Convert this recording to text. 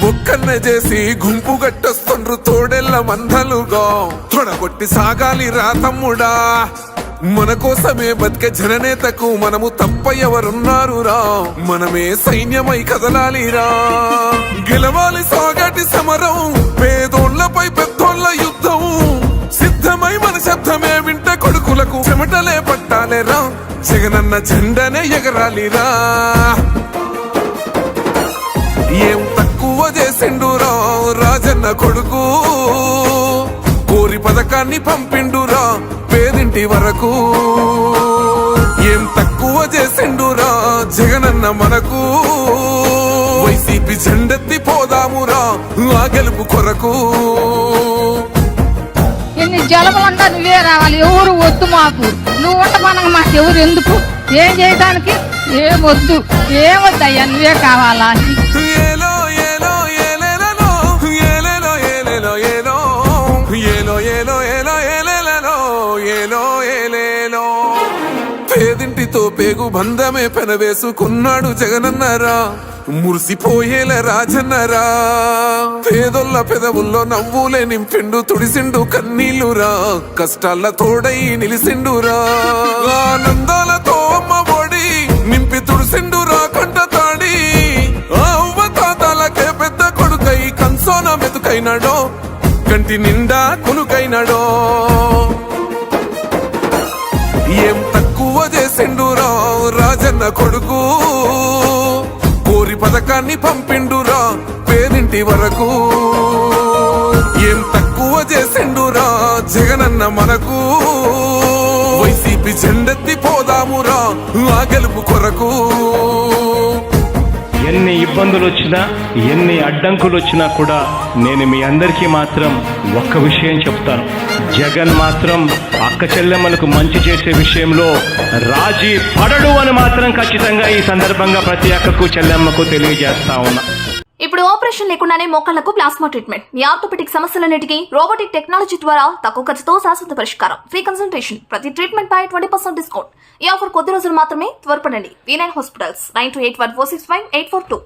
ఒక్కన్నే చేసి గుంపు గట్టొస్తుండ్రు తోడెల్ల మందలుగా తొడగొట్టి సాగాలి రా తమ్ముడా మన కోసమే బతికే జననేతకు మనము తప్ప ఎవరున్నారు రా మనమే సైన్యమై కదలాలిరా గెలవాలి సాగటి సమరం పేదోళ్లపై పెద్దోళ్ల యుద్ధం సిద్ధమై మన శబ్దమే వింట కొడుకులకు చెమటలే పట్టాలేరా జగనన్న జెండనే ఎగరాలిరా ఏం తక్కువ చేసిండురా రాజన్న కొడుకు కోరి పథకాన్ని పంపిండురా పేదింటి వరకు ఏం తక్కువ చేసిండురా జగనన్న మనకు వైసీపీ జెండెత్తి పోదామురా ఆ గెలుపు కొరకు ఎన్ని జలములంతా నువ్వే రావాలి ఎవరు వద్దు మాకు నువ్వు ఉండమనగా మాకు ఎవరు ఎందుకు ఏం చేయడానికి ఏమొద్దు ఏమొద్దయ్యా నువ్వే కావాలా ఏలో ఏలో ఏలేలో ఏలేలో ఏలేలో ఏలో ఏలో ఏలో ఏలో ఏలేలో ఏలో ఏలేలో పేదింటితో పేగు బంధమే పెనవేసుకున్నాడు జగనన్నరా మురిసిపోయేల రాజన్నరా పేదొల్ల పెదవుల్లో నవ్వులే నింపిండు తుడిసిండు కన్నీళ్లురా కష్టాల తోడై నిలిసిండురా ఆనందాలతో అమ్మ ఒడి నింపి తుడిసిండురా కంట తాడి అవ్వ తాతలకే పెద్ద కొడుకై కంసోన మెతుకైనాడో కంటి నిండా కొనుకైనాడో ఏం తక్కువ చేసిండురా రాజన్న కొడుకు కోరి పథకాన్ని పంపిండురా పేదింటి వరకు ఏం తక్కువ చేసిండురా జగనన్న మనకు వైసీపీ జెండెత్తి పోదామురా ఆ గెలుపు కొరకు ఎన్ని ఇబ్బందులు వచ్చినా ఎన్ని అడ్డంకులు వచ్చినా కూడా నేను మీ అందరికీ మాత్రం ఒక్క విషయం చెప్తాను జగన్ మాత్రం అక్క చెల్లెమ్మలకు మంచి చేసే విషయంలో రాజీ పడడు అని మాత్రం ఖచ్చితంగా ఈ సందర్భంగా ప్రతి అక్కకు చెల్లెమ్మకు తెలియజేస్తా ఉన్నా. ఇప్పుడు ఆపరేషన్ లేకుండానే మోకాళ్లకు ప్లాస్మా ట్రీట్మెంట్ మీ ఆర్థోపెటిక్ సమస్యలన్నిటికీ రోబోటిక్ టెక్నాలజీ ద్వారా తక్కువ ఖర్చుతో శాశ్వత పరిష్కారం ఫ్రీ కన్సల్టేషన్ ప్రతి ట్రీట్మెంట్ పై 20% డిస్కౌంట్ ఈ ఆఫర్ కొద్ది రోజులు మాత్రమే త్వరపడండి V9 హాస్పిటల్స్ 9281465842